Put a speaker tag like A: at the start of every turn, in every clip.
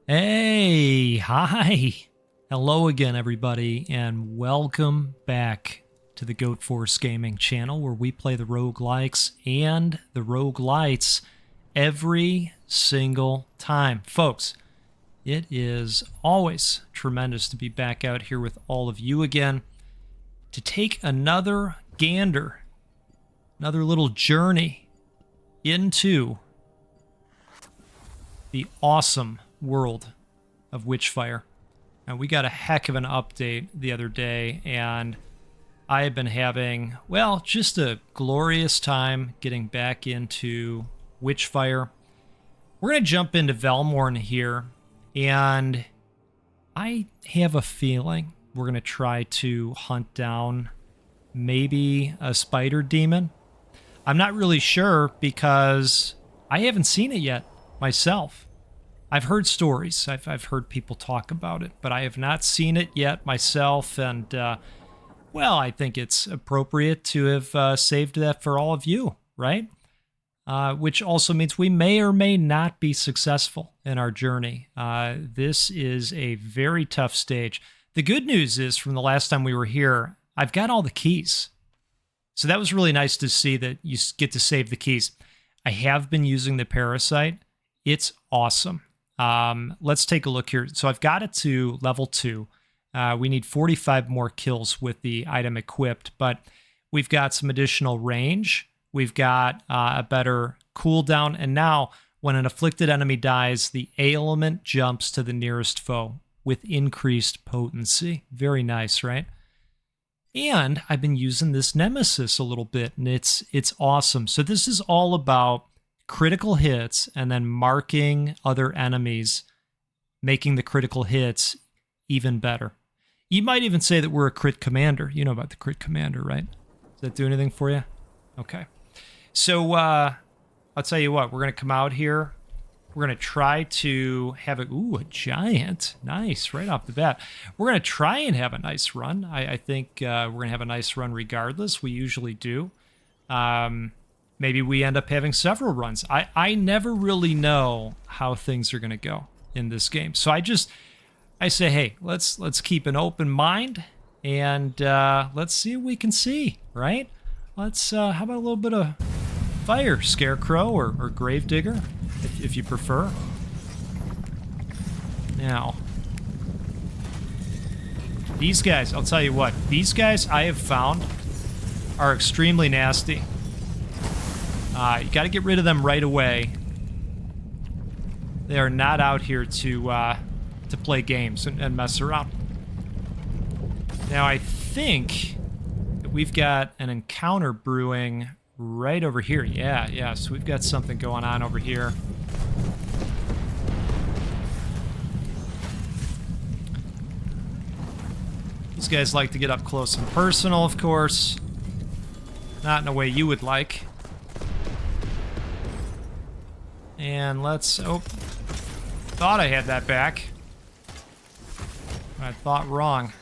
A: Hey, hi. Hello again, everybody, and welcome back to the Goat Force Gaming channel where we play the roguelikes and the roguelites every single time. Folks, it is always tremendous to be back out here with all of you again to take another gander, another little journey into the awesome world of Witchfire. And we got a heck of an update the other day, and I have been having, well, just a glorious time getting back into Witchfire. We're going to jump into Velmorne here, and I have a feeling we're going to try to hunt down maybe a spider demon. I'm not really sure because I haven't seen it yet myself. I've heard stories. I've heard people talk about it, but I have not seen it yet myself. And, well, I think it's appropriate to have saved that for all of you, right? Which also means we may or may not be successful in our journey. This is a very tough stage. The good news is from the last time we were here, I've got all the keys. So that was really nice to see that you get to save the keys. I have been using the parasite. It's awesome. Let's take a look here. So I've got it to level 2. We need 45 more kills with the item equipped, but we've got some additional range. We've got a better cooldown. And now when an afflicted enemy dies, the ailment jumps to the nearest foe with increased potency. Very nice, right? And I've been using this nemesis a little bit, and it's awesome. So this is all about critical hits and then marking other enemies, making the critical hits even better. You might even say that we're a crit commander. You know about the crit commander, right? Does that do anything for you? Okay. So I'll tell you what, we're going to come out here. We're going to try to have a giant. Nice, right off the bat. We're going to try and have a nice run. I think we're going to have a nice run regardless. We usually do. Maybe we end up having several runs. I never really know how things are going to go in this game. So I say, hey, let's keep an open mind and let's see what we can see, right? Let's, how about a little bit of fire, Scarecrow or Gravedigger, if you prefer. Now, these guys, I'll tell you what, these guys I have found are extremely nasty. You got to get rid of them right away. They are not out here to play games and mess around. Now, I think that we've got an encounter brewing right over here. Yeah, so we've got something going on over here. These guys like to get up close and personal, of course. Not in a way you would like. And let's... Oh, thought I had that back. I thought wrong.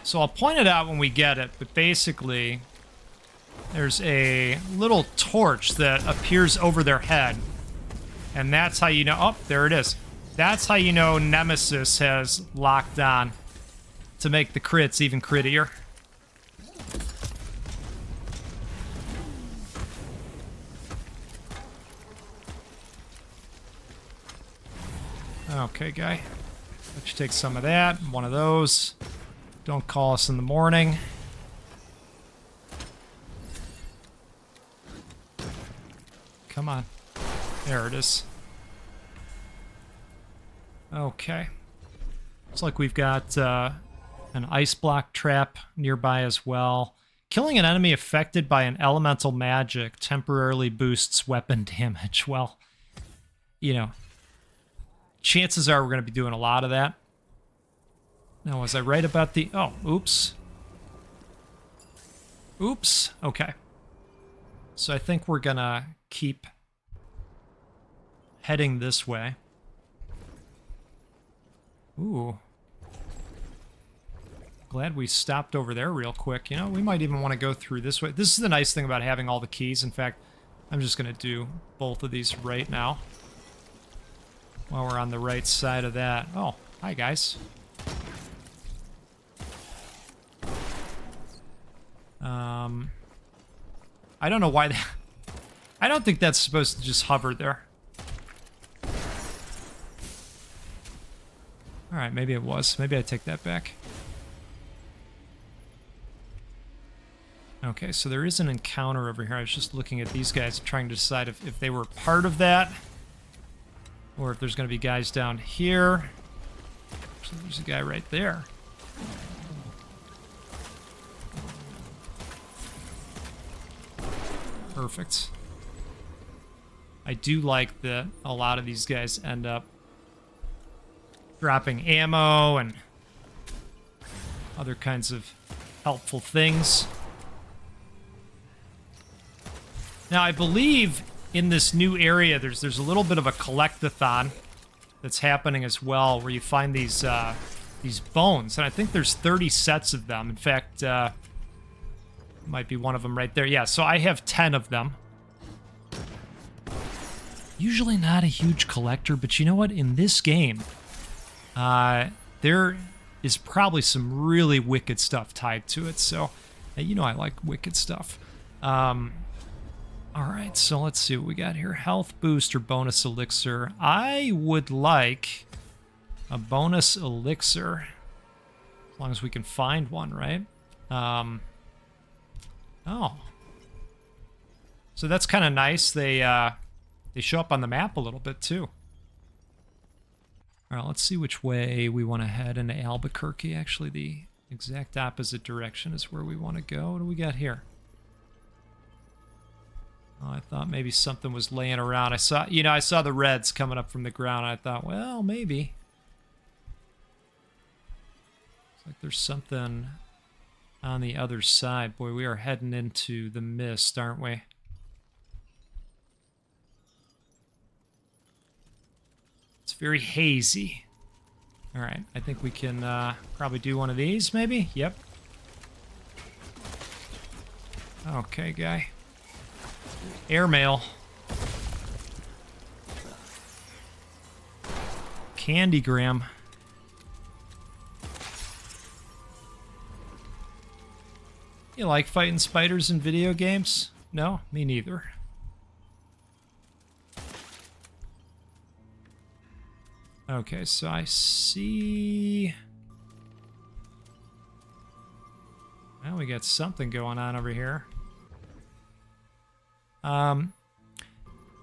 A: So I'll point it out when we get it, but basically there's a little torch that appears over their head. And that's how you know... Oh, there it is. That's how you know Nemesis has locked on to make the crits even crittier. Okay, guy. Let you take some of that. One of those. Don't call us in the morning. Come on. There it is. Okay. Looks like we've got an ice block trap nearby as well. Killing an enemy affected by an elemental magic temporarily boosts weapon damage. Well, you know, chances are we're going to be doing a lot of that. Now, was I right about the... Oh, oops. Oops. Okay. So I think we're going to keep heading this way. Ooh. glad we stopped over there real quick. You know, we might even want to go through this way. This is the nice thing about having all the keys. In fact, I'm just going to do both of these right now while we're on the right side of that. Oh, hi, guys. I don't know why that... I don't think that's supposed to just hover there. Alright, maybe it was. Maybe I take that back. Okay, so there is an encounter over here. I was just looking at these guys, trying to decide if they were part of that, or if there's going to be guys down here. So there's a guy right there. Perfect. I do like that a lot of these guys end up dropping ammo and other kinds of helpful things. Now, I believe in this new area, there's a little bit of a collect-a-thon that's happening as well, where you find these bones, and I think there's 30 sets of them. In fact, might be one of them right there. Yeah, so I have 10 of them. Usually not a huge collector, but you know what? In this game, there is probably some really wicked stuff tied to it. So, you know I like wicked stuff. All right, so let's see what we got here. Health boost or bonus elixir. I would like a bonus elixir, as long as we can find one, right? Oh. So that's kind of nice. They show up on the map a little bit, too. All right, let's see which way we want to head into Albuquerque. Actually, the exact opposite direction is where we want to go. What do we got here? Oh, I thought maybe something was laying around. I saw the reds coming up from the ground. I thought, well, maybe. Looks like there's something on the other side. Boy, we are heading into the mist, aren't we? It's very hazy. All right, I think we can probably do one of these, maybe? Yep. Okay, guy. Airmail. Candygram. You like fighting spiders in video games? No, me neither. Okay, so I see... Well, we got something going on over here.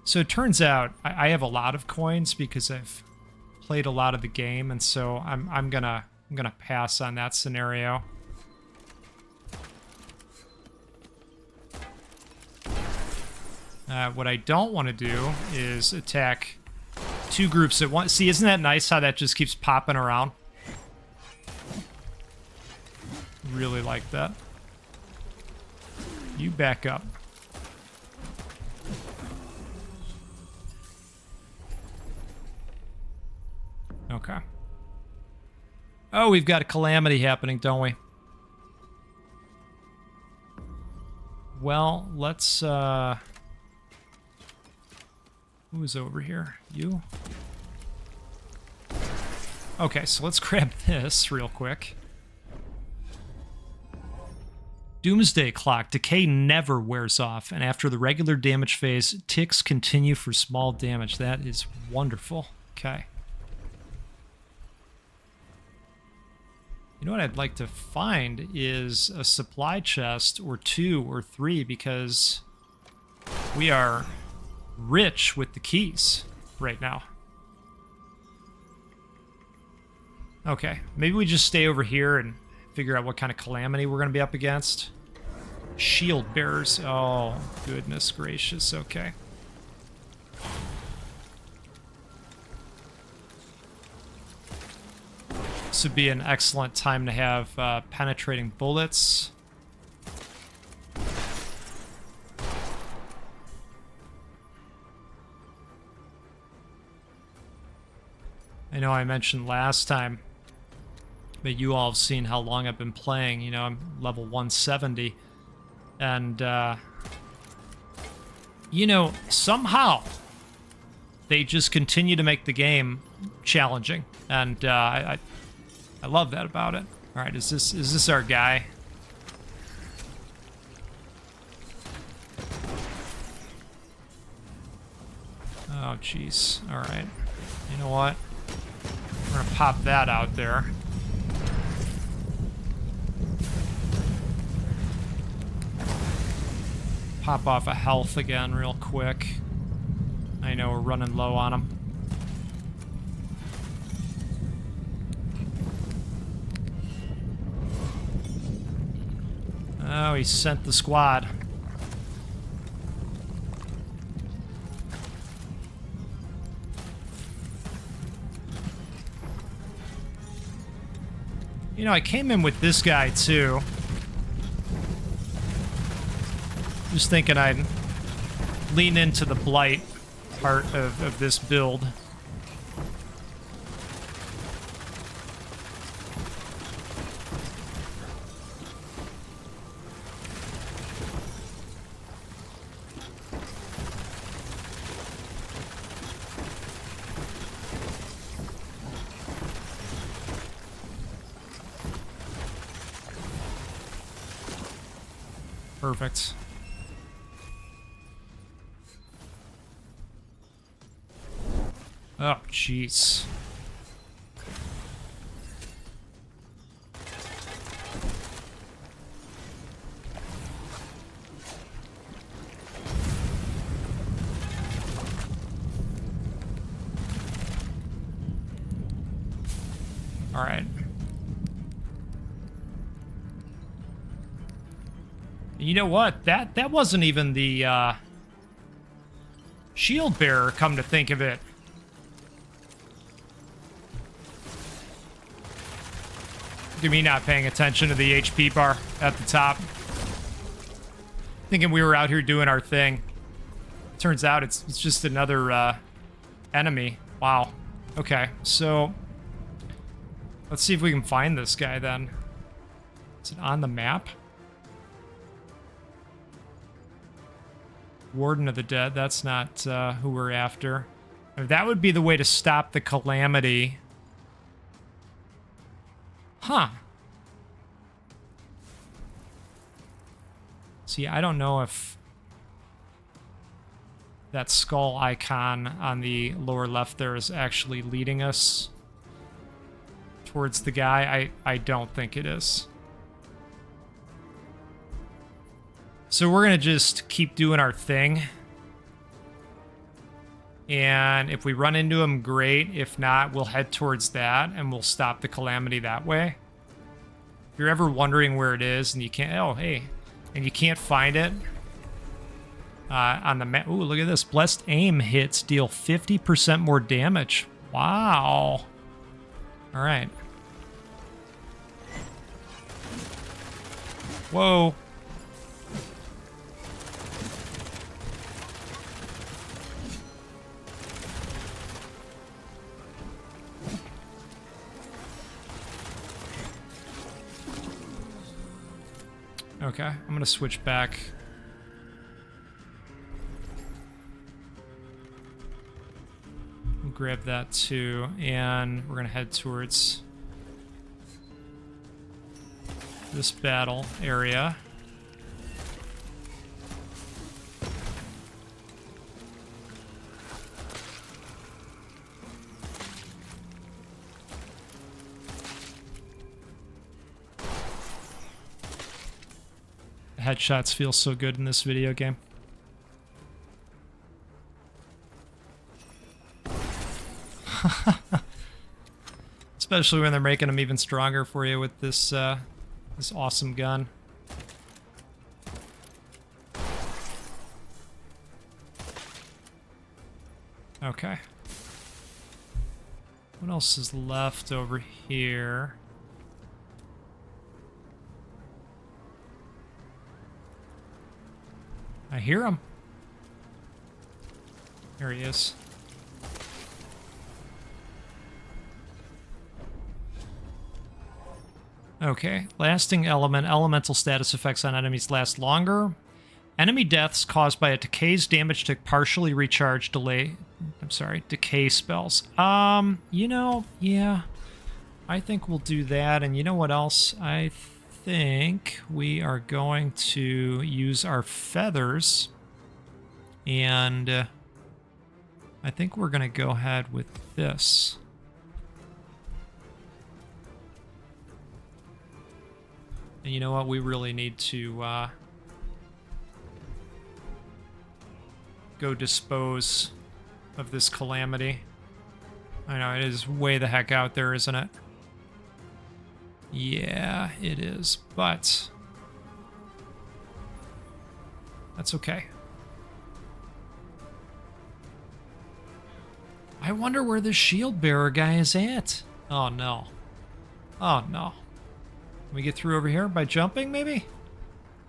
A: So it turns out I have a lot of coins because I've played a lot of the game, and so I'm gonna pass on that scenario. What I don't want to do is attack two groups at once. See, isn't that nice how that just keeps popping around? Really like that. You back up. Okay. Oh, we've got a calamity happening, don't we? Well, let's, who's over here? You? Okay, so let's grab this real quick. Doomsday Clock. Decay never wears off, and after the regular damage phase, ticks continue for small damage. That is wonderful. Okay. You know what I'd like to find is a supply chest or 2 or 3, because we are rich with the keys right now. Okay, maybe we just stay over here and figure out what kind of calamity we're going to be up against. Shield bearers. Oh, goodness gracious. Okay. This would be an excellent time to have penetrating bullets. I know I mentioned last time but you all have seen how long I've been playing. You know, I'm level 170. And, you know, somehow they just continue to make the game challenging. And I love that about it. All right, is this our guy? Oh, jeez. All right. You know what? We're gonna pop that out there. Pop off a health again real quick. I know we're running low on them. Oh, he sent the squad. You know, I came in with this guy, too. Just thinking I'd lean into the blight part of this build. Perfect. Oh, jeez. All right. You know what? That wasn't even the shield bearer, come to think of it. Look at me not paying attention to the HP bar at the top. Thinking we were out here doing our thing. Turns out it's just another enemy. Wow. Okay, so let's see if we can find this guy then. Is it on the map? Warden of the Dead, that's not who we're after. That would be the way to stop the calamity. Huh. See, I don't know if that skull icon on the lower left there is actually leading us towards the guy. I don't think it is. So we're going to just keep doing our thing. And if we run into him, great. If not, we'll head towards that and we'll stop the calamity that way. If you're ever wondering where it is and you can't... Oh, hey. And you can't find it on the map. Ooh, look at this. Blessed aim hits deal 50% more damage. Wow. All right. Whoa. Okay, I'm gonna switch back. We'll grab that too, and we're gonna head towards this battle area. Headshots feel so good in this video game. Especially when they're making them even stronger for you with this this awesome gun. Okay. What else is left over here? I hear him. There he is. Okay, lasting element. Elemental status effects on enemies last longer. Enemy deaths caused by a decay's damage to partially recharge decay spells. You know, yeah. I think we'll do that. And you know what else? I think we are going to use our feathers. And I think we're going to go ahead with this. And you know what? We really need to go dispose of this calamity. I know, it is way the heck out there, isn't it? Yeah, it is, but that's okay. I wonder where the shield bearer guy is at. Oh, no. Oh, no. Can we get through over here by jumping, maybe?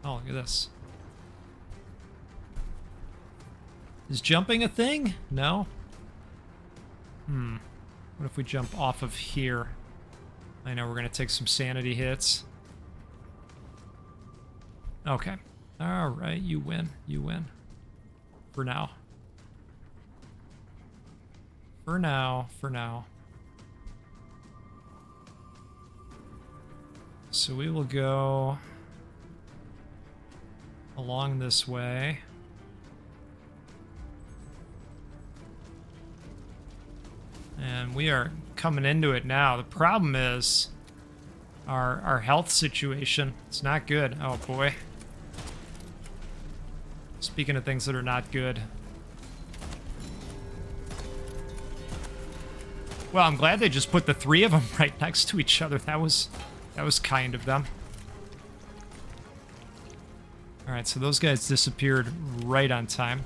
A: Oh, look at this. Is jumping a thing? No? What if we jump off of here? I know we're going to take some sanity hits. Okay. Alright, you win. You win. For now. For now. For now. So we will go along this way. And we are coming into it now. The problem is our health situation. It's not good. Oh boy. Speaking of things that are not good. Well, I'm glad they just put the three of them right next to each other. That was kind of them. Alright, so those guys disappeared right on time.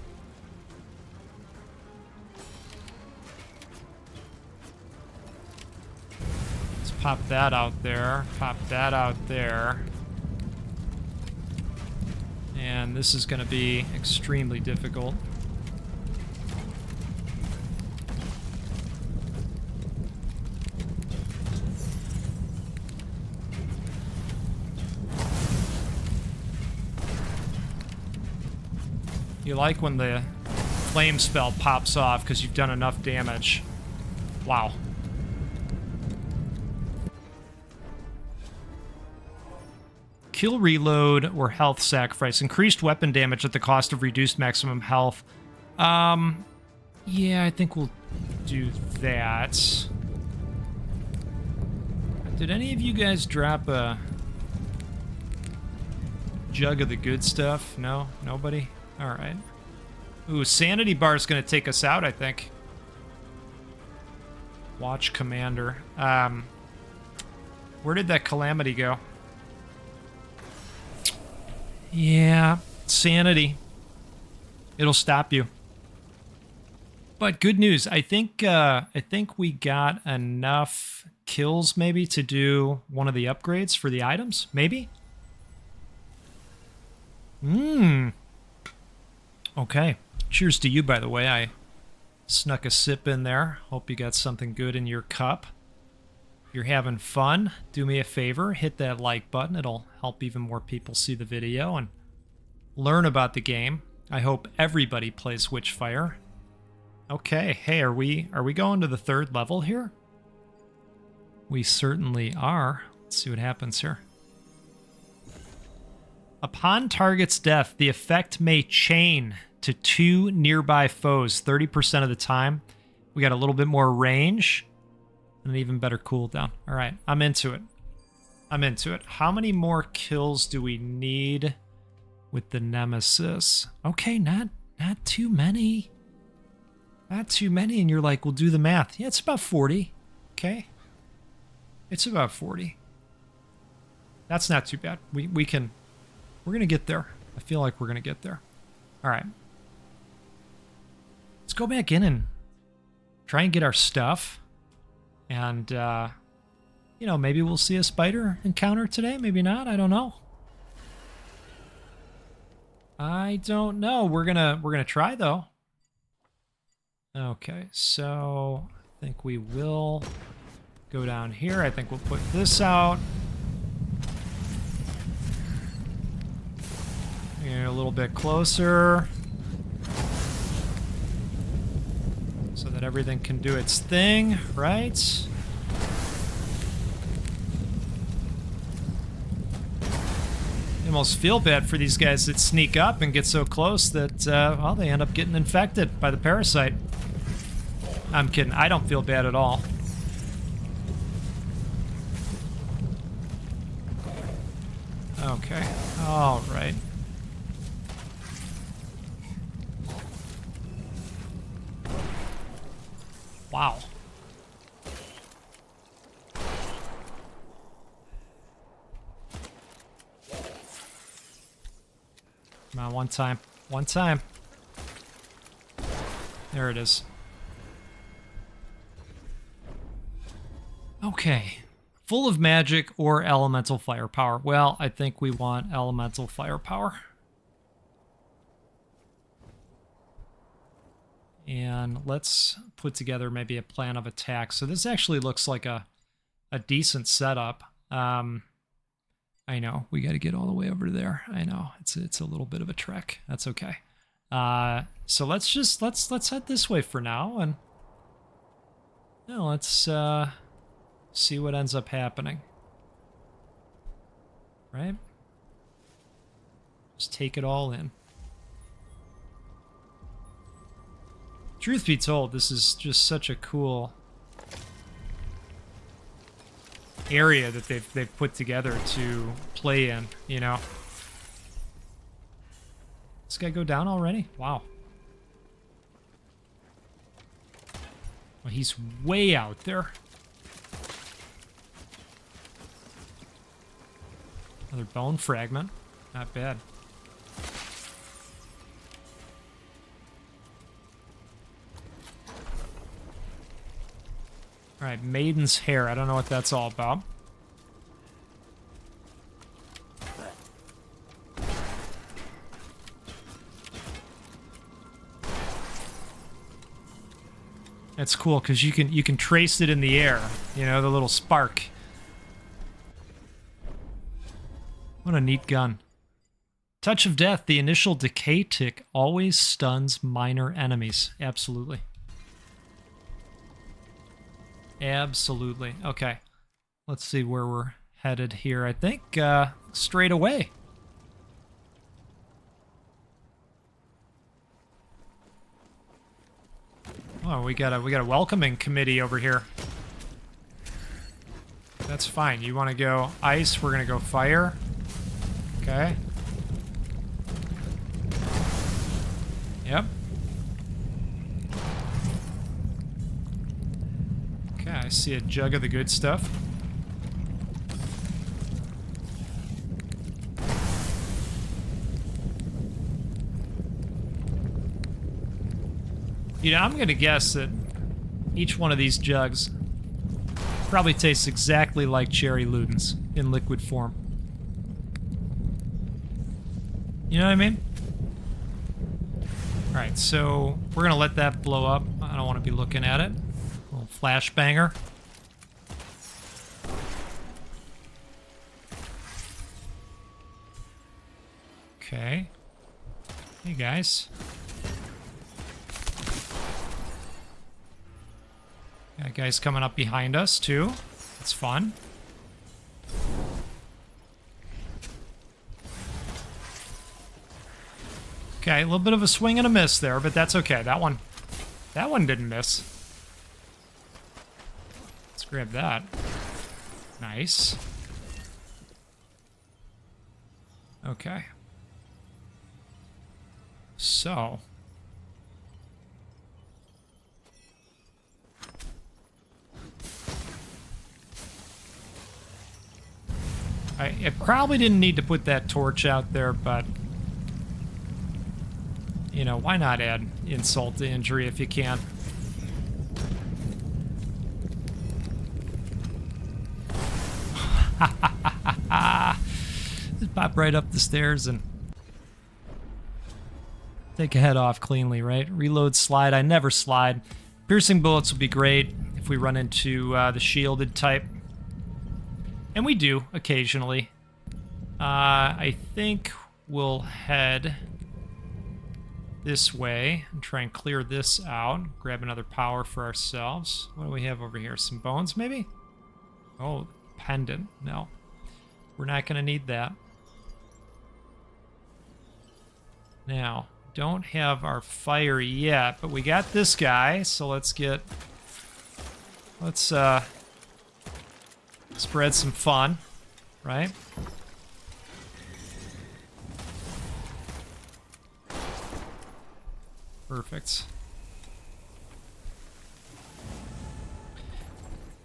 A: Let's pop that out there. Pop that out there. And this is going to be extremely difficult. You like when the flame spell pops off because you've done enough damage. Wow. Kill reload or health sacrifice. Increased weapon damage at the cost of reduced maximum health. Yeah, I think we'll do that. Did any of you guys drop a jug of the good stuff? No? Nobody? Alright. Ooh, sanity bar is going to take us out, I think. Watch commander. Where did that calamity go? Yeah, sanity. It'll stop you. But good news. I think we got enough kills maybe to do one of the upgrades for the items. Maybe? Okay. Cheers to you, by the way. I snuck a sip in there. Hope you got something good in your cup. If you're having fun, do me a favor. Hit that like button. It'll help even more people see the video and learn about the game. I hope everybody plays Witchfire. Okay. Hey, are we going to the 3rd level here? We certainly are. Let's see what happens here. Upon target's death, the effect may chain to 2 nearby foes 30% of the time. We got a little bit more range and an even better cooldown. All right, I'm into it. I'm into it. How many more kills do we need with the Nemesis? Okay, not too many. Not too many, and you're like, we'll do the math. Yeah, it's about 40. Okay. It's about 40. That's not too bad. We're going to get there. I feel like we're going to get there. All right. Let's go back in and try and get our stuff. And, you know, maybe we'll see a spider encounter today. Maybe not. I don't know. I don't know. We're gonna try, though. Okay, so I think we will go down here. I think we'll put this out. Here, a little bit closer. So that everything can do its thing, right? I almost feel bad for these guys that sneak up and get so close that, well, they end up getting infected by the parasite. I'm kidding. I don't feel bad at all. Okay. All right. Wow. Come on, one time. One time. There it is. Okay. Full of magic or elemental firepower. Well, I think we want elemental firepower. And let's put together maybe a plan of attack. So this actually looks like a decent setup. I know, we got to get all the way over there. I know, it's a little bit of a trek. That's okay. So let's head this way for now, and let's see what ends up happening. Right? Just take it all in. Truth be told, this is just such a cool area that they've put together to play in, you know. This guy go down already? Wow. Well, he's way out there. Another bone fragment. Not bad. All right, Maiden's Hair. I don't know what that's all about. That's cool because you can trace it in the air. You know, the little spark. What a neat gun. Touch of Death. The initial decay tick always stuns minor enemies. Absolutely. Absolutely. Okay. Let's see where we're headed here. I think straight away. Oh, we got a welcoming committee over here. That's fine. You want to go ice, we're going to go fire. Okay. Yep. Okay, I see a jug of the good stuff. You know, I'm going to guess that each one of these jugs probably tastes exactly like Cherry Ludens in liquid form. You know what I mean? Alright, so we're going to let that blow up. I don't want to be looking at it. A little flashbanger. Okay. Hey, guys. Got guys coming up behind us, too. That's fun. Okay, a little bit of a swing and a miss there, but that's okay. That one didn't miss. Let's grab that. Nice. Okay. So. I probably didn't need to put that torch out there, but, you know, why not add insult to injury if you can? Just pop right up the stairs and take a head off cleanly, right? Reload, slide. I never slide. Piercing bullets would be great if we run into the shielded type. And we do, occasionally. I think we'll head this way and try and clear this out. Grab another power for ourselves. What do we have over here? Some bones, maybe? Oh, pendant. No. We're not going to need that. Now, don't have our fire yet, but we got this guy, so let's spread some fun, right? Perfect.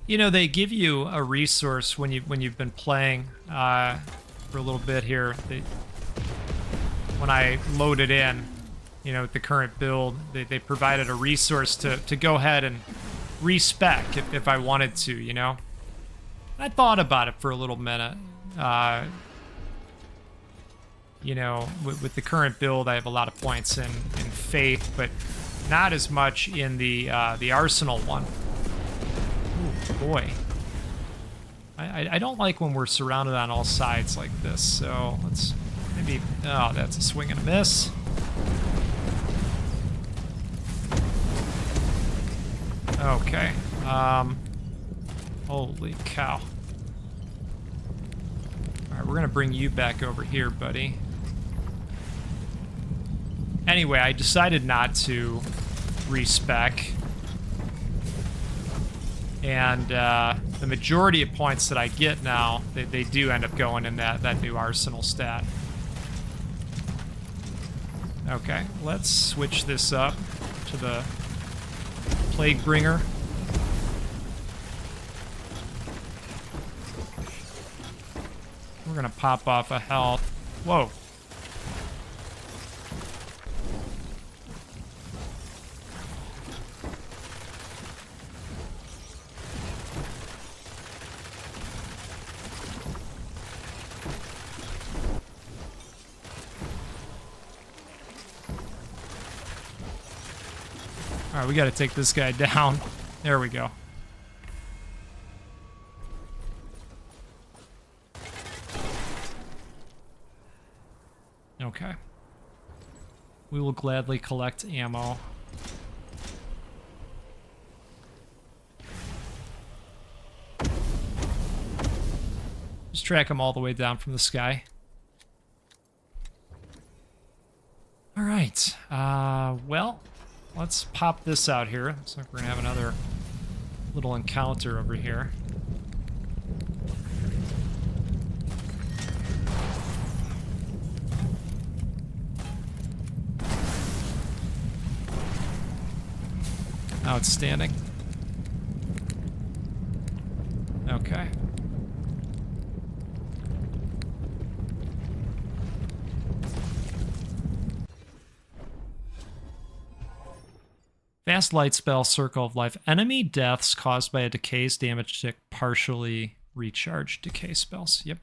A: You know, they give you a resource when you've been playing for a little bit here. When I loaded in, you know, with the current build, they provided a resource to go ahead and respec if I wanted to, you know. I thought about it for a little minute. You know, with the current build, I have a lot of points in faith, but not as much in the arsenal one. Ooh, boy. I don't like when we're surrounded on all sides like this, so let's maybe... Oh, that's a swing and a miss. Okay. Holy cow. Alright, we're gonna bring you back over here, buddy. Anyway, I decided not to respec. And the majority of points that I get now, they do end up going in that new arsenal stat. Okay, let's switch this up to the Plague Bringer. We're gonna pop off a health. Whoa. Alright, we gotta take this guy down. There we go. Okay. We will gladly collect ammo. Just track them all the way down from the sky. Alright. Well, let's pop this out here. Looks like we're gonna have another little encounter over here. Outstanding. Okay. Fast light spell, Circle of Life. Enemy deaths caused by a decay's damage tick partially recharge decay spells. Yep.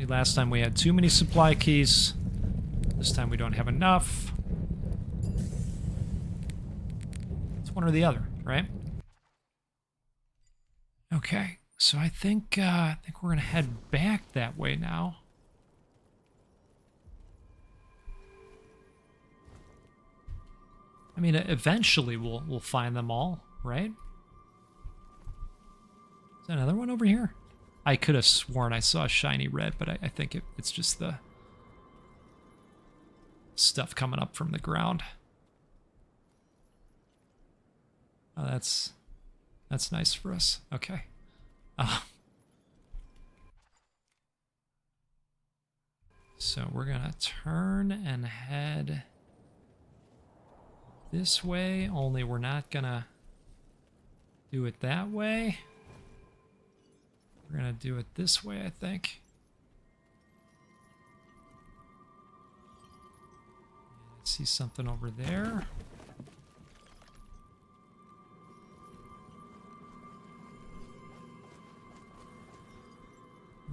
A: Last time we had too many supply keys. This time we don't have enough. It's one or the other, right? Okay, so I think we're gonna head back that way now. I mean, eventually we'll find them all, right? Is there another one over here? I could have sworn I saw a shiny red, but I think it's just the stuff coming up from the ground. Oh, that's nice for us. Okay. So we're gonna turn and head this way, only we're not gonna do it that way. We're gonna do it this way, I think. I see something over there.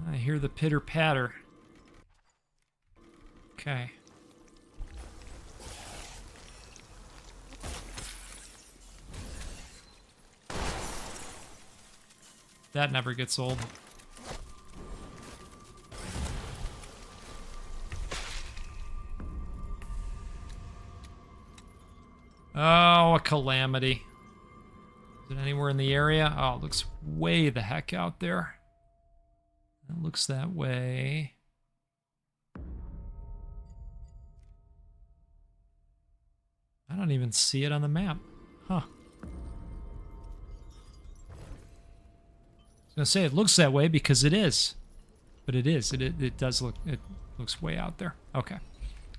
A: I hear the pitter patter. Okay. That never gets old. Oh, a calamity. Is it anywhere in the area? Oh, it looks way the heck out there. It looks that way. I don't even see it on the map. Huh. I was gonna say it looks that way because it is. But it is. It does look, it looks way out there. Okay.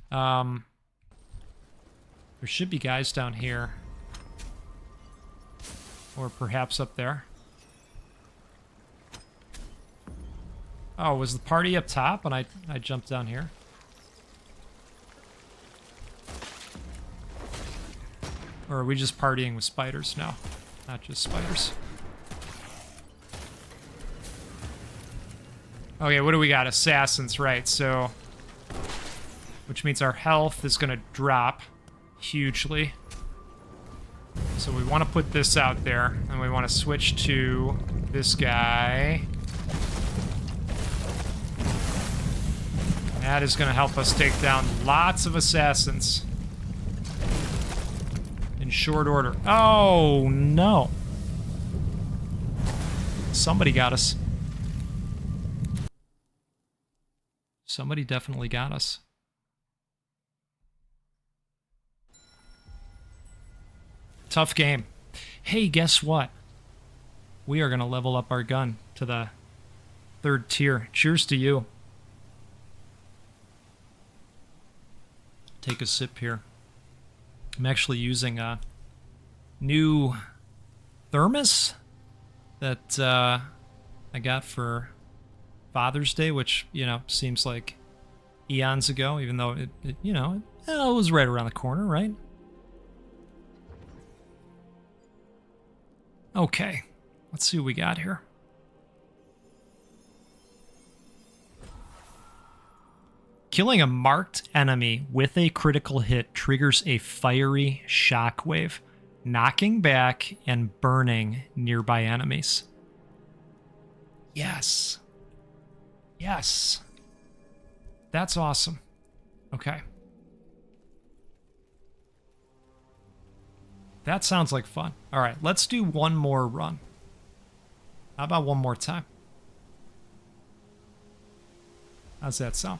A: There should be guys down here. Or perhaps up there. Oh, was the party up top and I jumped down here? Or are we just partying with spiders now? Not just spiders. Okay, what do we got? Assassins, right, so... Which means our health is gonna drop hugely. So we want to put this out there, and we want to switch to this guy. That is gonna help us take down lots of assassins. In short order. Oh, no. Somebody got us. Somebody definitely got us. Tough game. Hey, guess what? We are going to level up our gun to the 3rd tier. Cheers to you. Take a sip here. I'm actually using a new thermos that I got for Father's Day, which, you know, seems like eons ago, even though it you know, it was right around the corner, right? Okay, let's see what we got here. Killing a marked enemy with a critical hit triggers a fiery shockwave, knocking back and burning nearby enemies. Yes. Yes. That's awesome. Okay. That sounds like fun. All right, let's do one more run. How about one more time? How's that sound?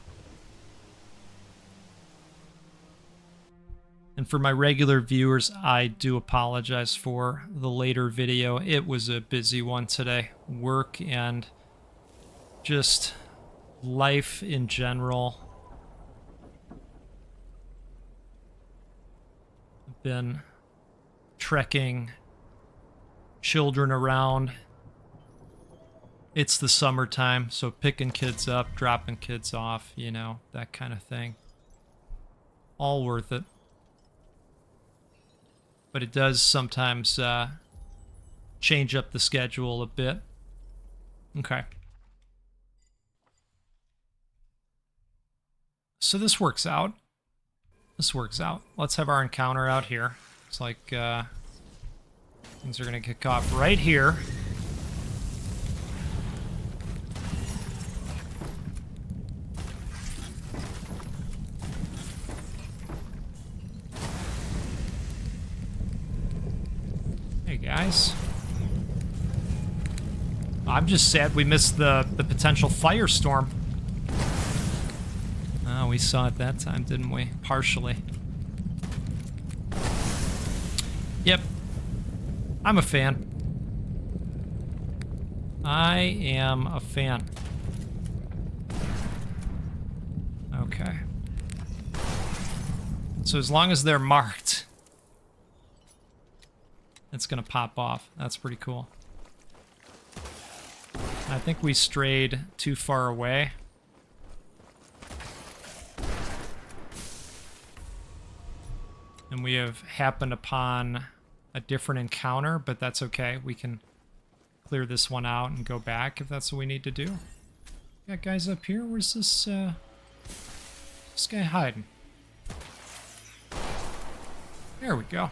A: And for my regular viewers, I do apologize for the later video. It was a busy one today. Work and just life in general. I've been trekking children around. It's the summertime, so picking kids up, dropping kids off, you know, that kind of thing. All worth it. But it does sometimes change up the schedule a bit. Okay. So this works out. This works out. Let's have our encounter out here. It's like things are going to kick off right here. Hey guys. I'm just sad we missed the potential firestorm. Oh, we saw it that time, didn't we? Partially. Yep. I'm a fan. I am a fan. Okay. So as long as they're marked, it's gonna pop off. That's pretty cool. I think we strayed too far away. And we have happened upon a different encounter, but that's okay. We can clear this one out and go back if that's what we need to do. Got guys up here? Where's this guy hiding? There we go.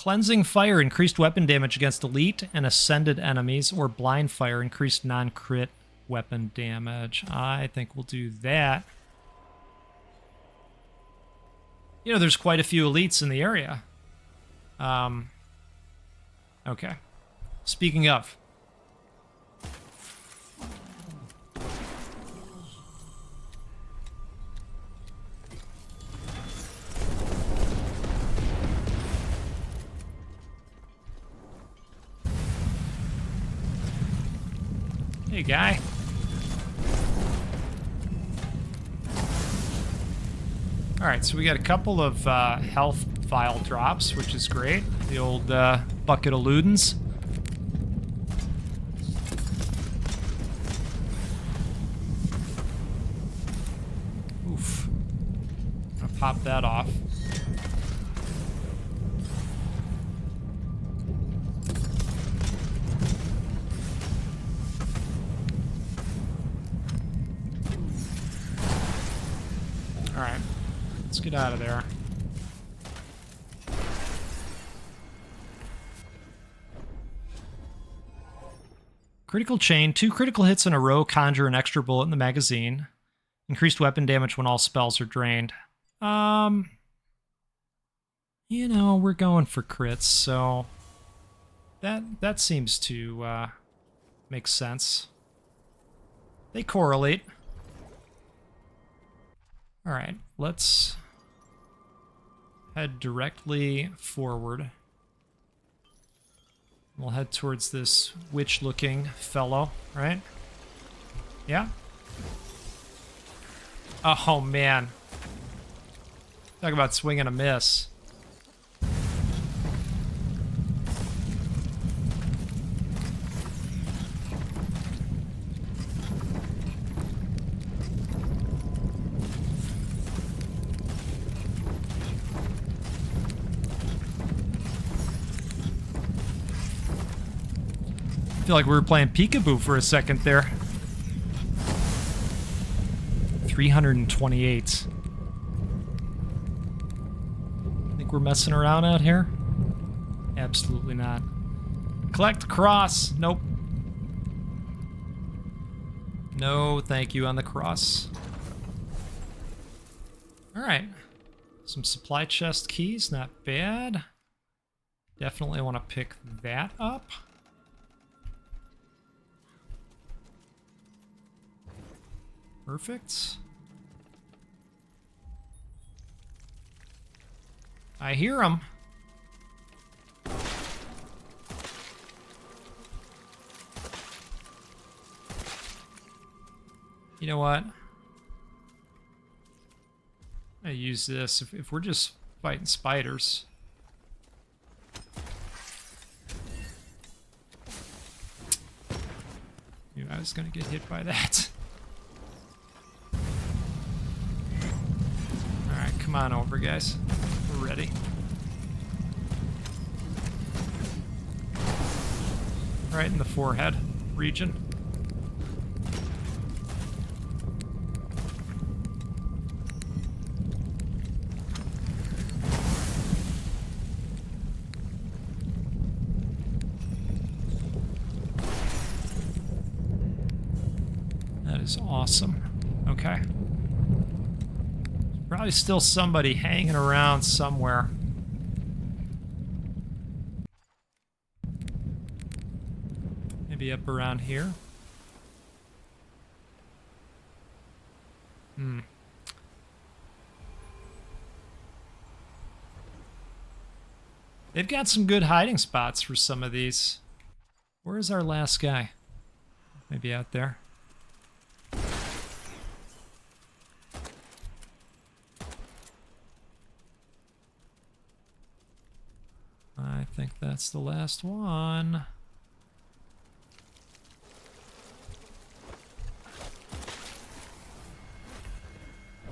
A: Cleansing Fire, increased weapon damage against elite and ascended enemies, or Blind Fire, increased non-crit weapon damage. I think we'll do that. You know, there's quite a few elites in the area. Okay. Speaking of. Hey, guy. Alright, so we got a couple of health vial drops, which is great. The old bucket of Ludens. Oof. I'm gonna pop that off. Alright. Let's get out of there. Critical chain. 2 critical hits in a row conjure an extra bullet in the magazine. Increased weapon damage when all spells are drained. You know, we're going for crits, so that seems to make sense. They correlate. Alright, let's head directly forward. We'll head towards this witch-looking fellow, right? Yeah? Oh, man. Talk about swing and a miss. I feel like we were playing peekaboo for a second there. 328. Think we're messing around out here? Absolutely not. Collect cross. Nope. No, thank you on the cross. Alright. Some supply chest keys, not bad. Definitely want to pick that up. Perfect. I hear him. You know what? I use this if we're just fighting spiders. Knew I was gonna get hit by that. Alright, come on over, guys. We're ready. Right in the forehead region. That is awesome. Okay. Probably still somebody hanging around somewhere. Maybe up around here. They've got some good hiding spots for some of these. Where's our last guy? Maybe out there. I think that's the last one.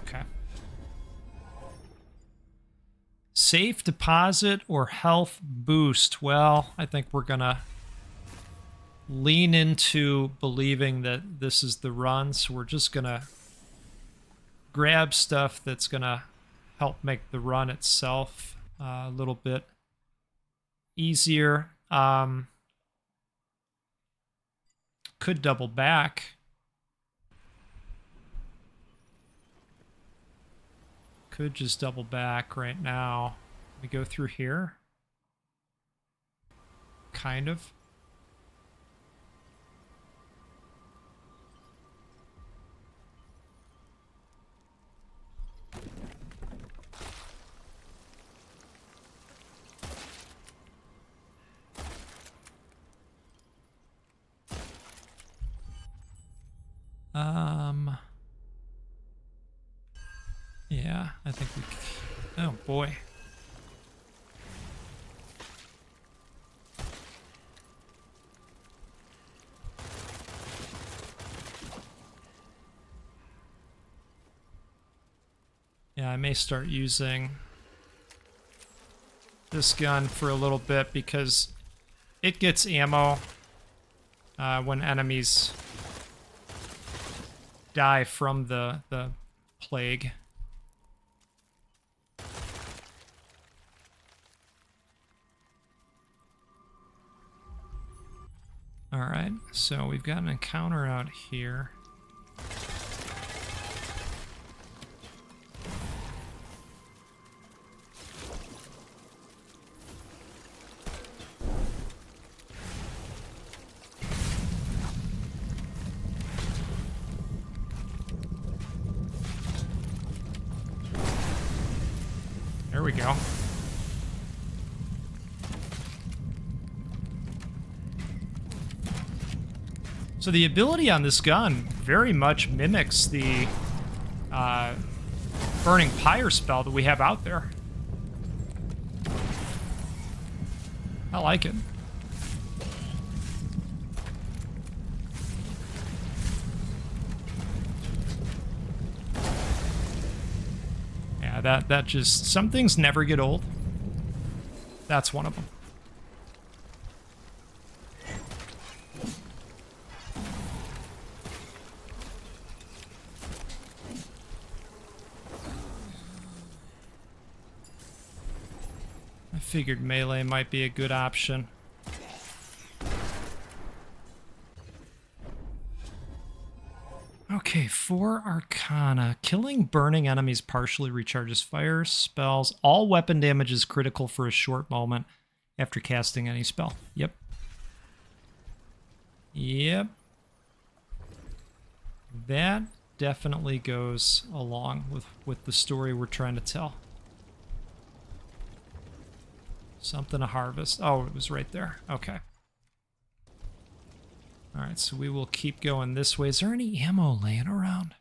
A: Okay. Safe deposit or health boost? Well, I think we're gonna lean into believing that this is the run, so we're just gonna grab stuff that's gonna help make the run itself a little bit easier. Could double back. Could just double back right now. We go through here. Kind of. Yeah, I think we... Oh, boy. Yeah, I may start using this gun for a little bit because it gets ammo when enemies die from the plague. Alright, so we've got an encounter out here. There we go. So the ability on this gun very much mimics the Burning Pyre spell that we have out there. I like it. Yeah, that just... Some things never get old. That's one of them. I figured melee might be a good option. Okay, 4 Arcana. Killing burning enemies partially recharges fire spells. All weapon damage is critical for a short moment after casting any spell. Yep. Yep. That definitely goes along with the story we're trying to tell. Something to harvest. Oh, it was right there. Okay. Alright, so we will keep going this way. Is there any ammo laying around?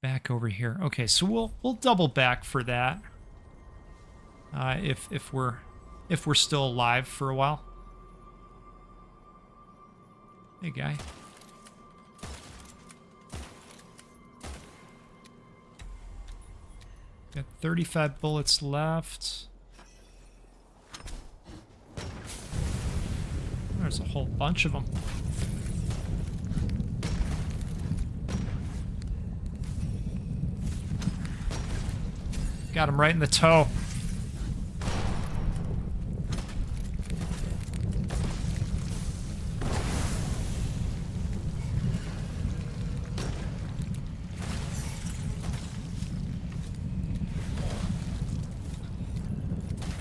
A: Back over here. Okay, so we'll double back for that. If we're still alive for a while. Hey, guy. Got 35 bullets left. There's a whole bunch of them. Got him right in the toe.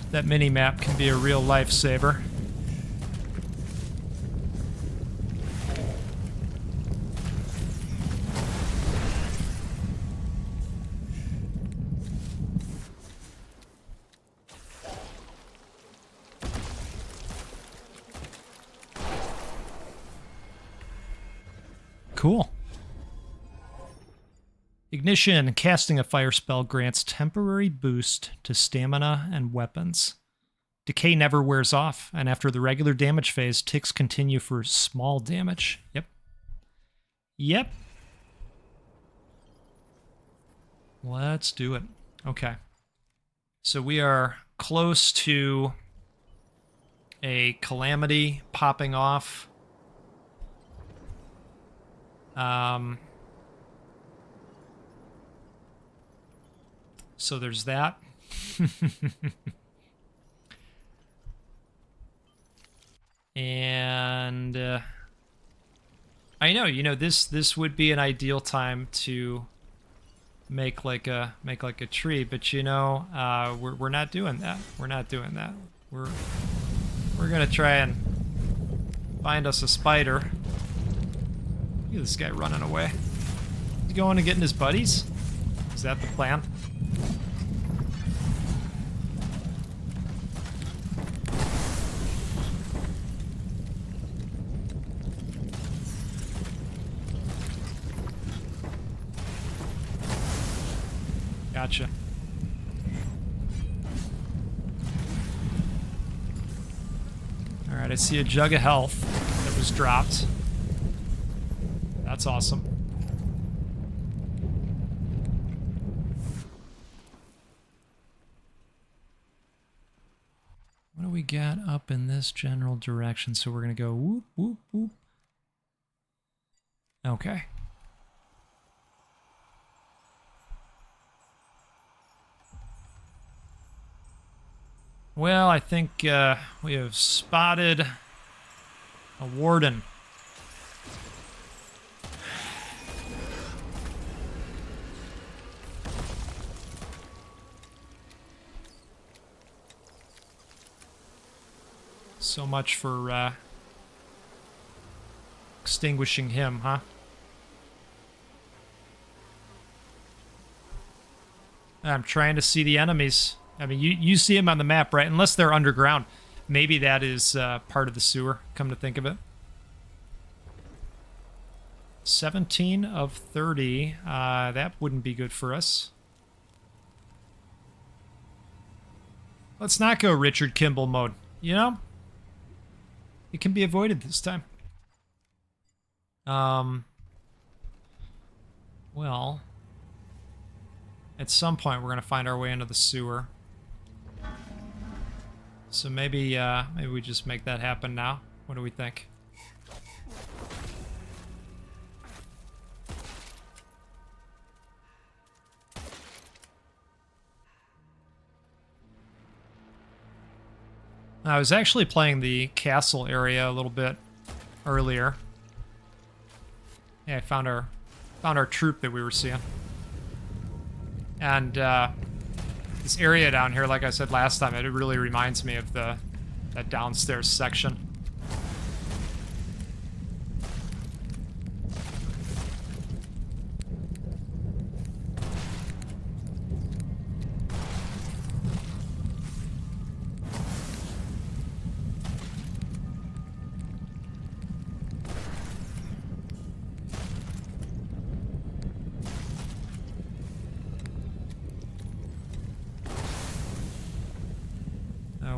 A: That mini-map can be a real lifesaver. Cool. Ignition. Casting a fire spell grants temporary boost to stamina and weapons. Decay never wears off, and after the regular damage phase, ticks continue for small damage. Yep. Yep. Let's do it. Okay. So we are close to a calamity popping off. So there's that. And I know, this would be an ideal time to make like a tree, but we're not doing that. We're not doing that. We're gonna try and find us a spider. Look at this guy running away. Is he going and getting his buddies? Is that the plan? Gotcha. Alright, I see a jug of health that was dropped. That's awesome. What do we got up in this general direction? So we're going to go whoop, whoop, whoop. Okay. Well, I think we have spotted a warden. So much for extinguishing him, huh? I'm trying to see the enemies. I mean, you see them on the map, right? Unless they're underground. Maybe that is part of the sewer, come to think of it. 17 of 30. That wouldn't be good for us. Let's not go Richard Kimball mode, you know? It can be avoided this time. Well, at some point we're going to find our way into the sewer. So maybe we just make that happen now. What do we think? I was actually playing the castle area a little bit earlier. Yeah, I found our troop that we were seeing. And this area down here, like I said last time, it really reminds me of that downstairs section.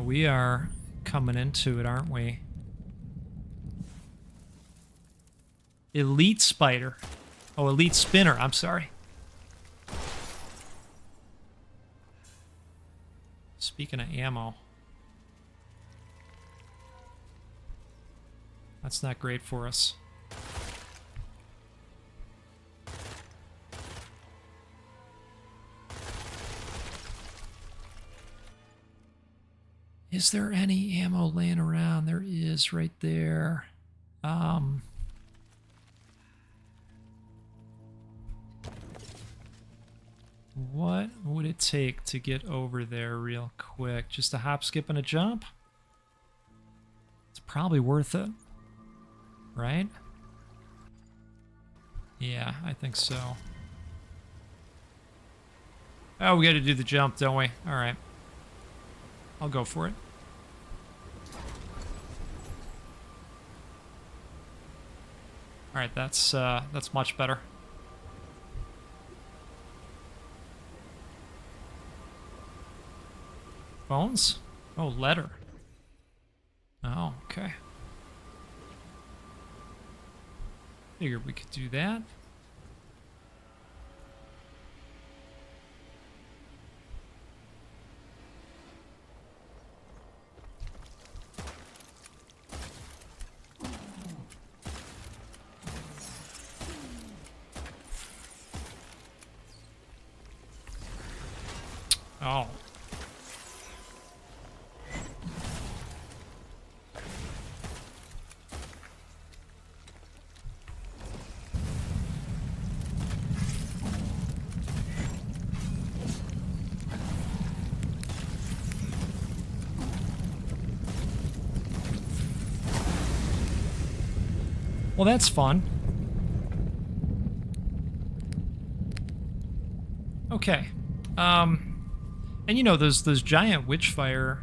A: We are coming into it, aren't we? Elite spider. Oh, elite spinner, I'm sorry. Speaking of ammo. That's not great for us. Is there any ammo laying around? There is right there. What would it take to get over there real quick? Just a hop, skip, and a jump? It's probably worth it, right? Yeah, I think so. Oh, we got to do the jump, don't we? All right. I'll go for it. All right, that's much better. Bones? Oh, letter. Oh, okay. Figured we could do that. Oh. Well, that's fun. Okay. And you know, those giant Witchfire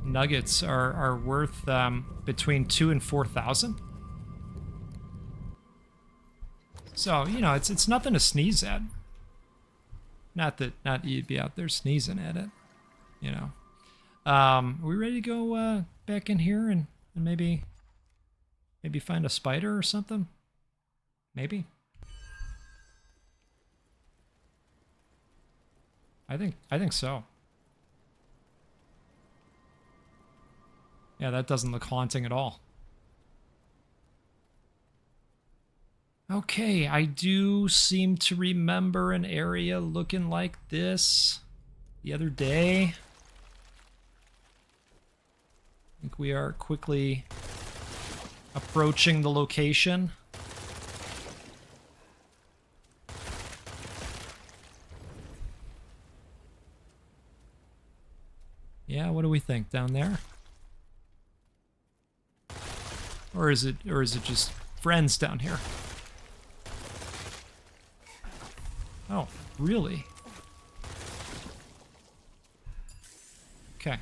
A: nuggets are worth between 2,000 and 4,000. So, you know, it's nothing to sneeze at. Not you'd be out there sneezing at it, you know. Are we ready to go back in here and maybe find a spider or something? Maybe. I think so. Yeah, that doesn't look haunting at all. Okay, I do seem to remember an area looking like this the other day. I think we are quickly approaching the location. Yeah, what do we think down there? Or is it just friends down here? Oh, really? Okay.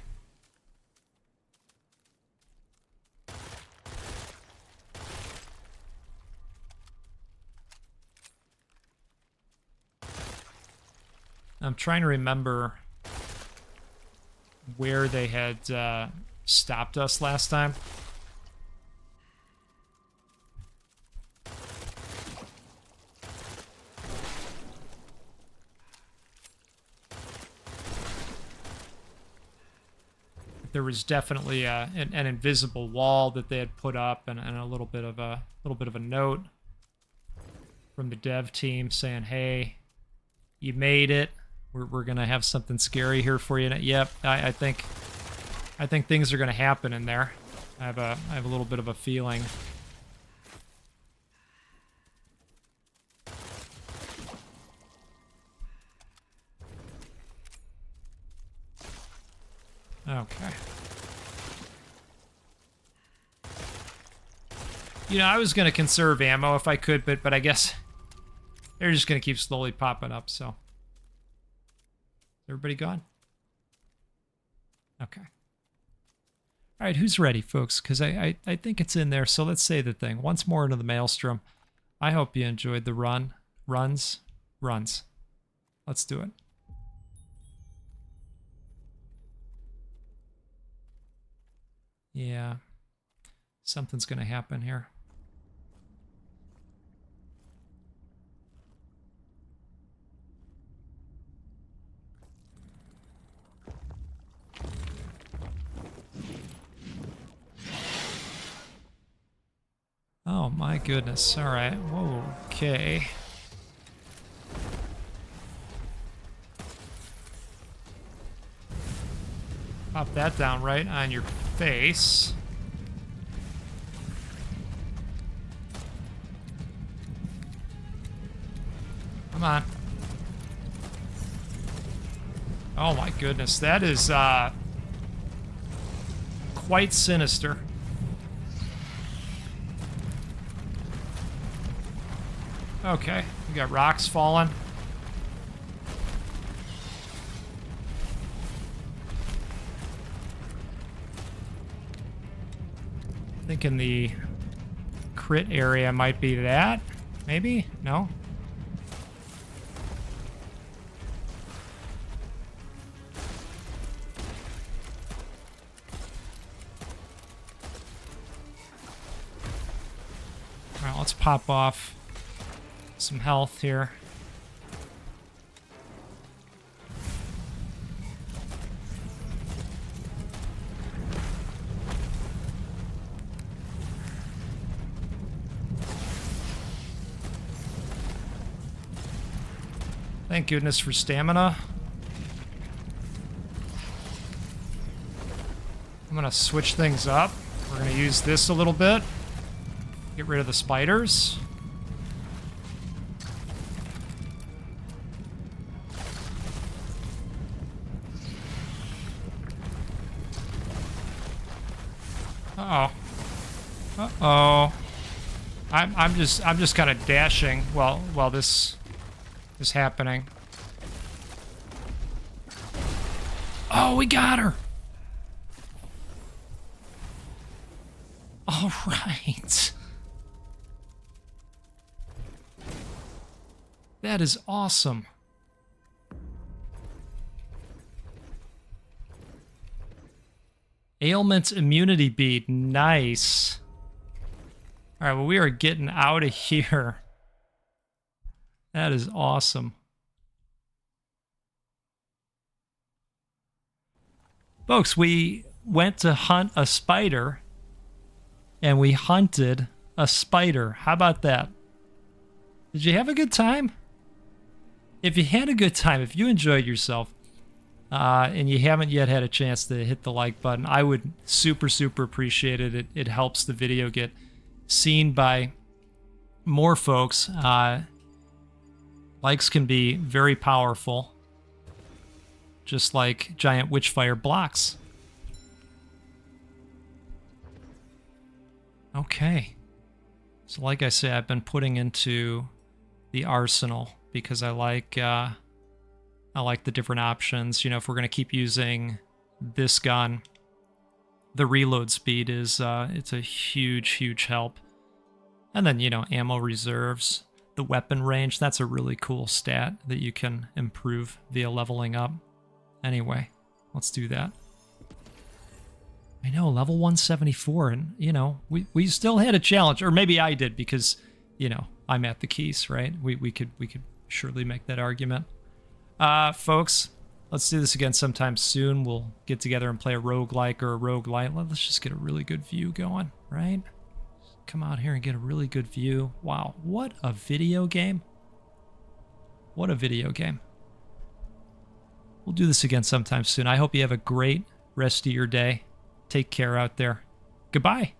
A: I'm trying to remember where they had stopped us last time. There was definitely an invisible wall that they had put up, and a little bit of a note from the dev team saying, "Hey, you made it. We're gonna have something scary here for you." Yep, I think things are gonna happen in there. I have a little bit of a feeling. Okay. You know, I was gonna conserve ammo if I could, but I guess they're just gonna keep slowly popping up, so. Everybody gone? Okay. All right, who's ready, folks? Because I think it's in there, so let's say the thing. Once more into the maelstrom. I hope you enjoyed the runs. Let's do it. Yeah. Something's going to happen here. Oh my goodness. All right. Whoa. Okay. Pop that down right on your face. Come on. Oh my goodness. That is quite sinister. Okay, we got rocks falling. Thinking the crit area might be that. Maybe? No? Alright, let's pop off some health here. Thank goodness for stamina. I'm gonna switch things up. We're gonna use this a little bit. Get rid of the spiders. Uh-oh. Uh-oh. I'm just kind of dashing while this is happening. Oh, we got her. All right. That is awesome. Ailment immunity bead. Nice. All right, well, we are getting out of here. That is awesome. Folks, we went to hunt a spider, and we hunted a spider. How about that? Did you have a good time? If you had a good time, if you enjoyed yourself, and you haven't yet had a chance to hit the like button, I would super appreciate it. It helps the video get seen by more folks. Likes can be very powerful, just like giant Witchfire blocks. Okay. So like I say, I've been putting into the arsenal because I like the different options. You know, if we're going to keep using this gun, the reload speed is it's a huge help. And then, you know, ammo reserves, the weapon range, that's a really cool stat that you can improve via leveling up. Anyway, let's do that. I know, level 174, and, you know, we still had a challenge, or maybe I did because, you know, I'm at the keys, right? We could surely make that argument. Folks, let's do this again sometime soon. We'll get together and play a roguelike or a roguelite. Let's just get a really good view going, right? Come out here and get a really good view. Wow, what a video game. What a video game. We'll do this again sometime soon. I hope you have a great rest of your day. Take care out there. Goodbye.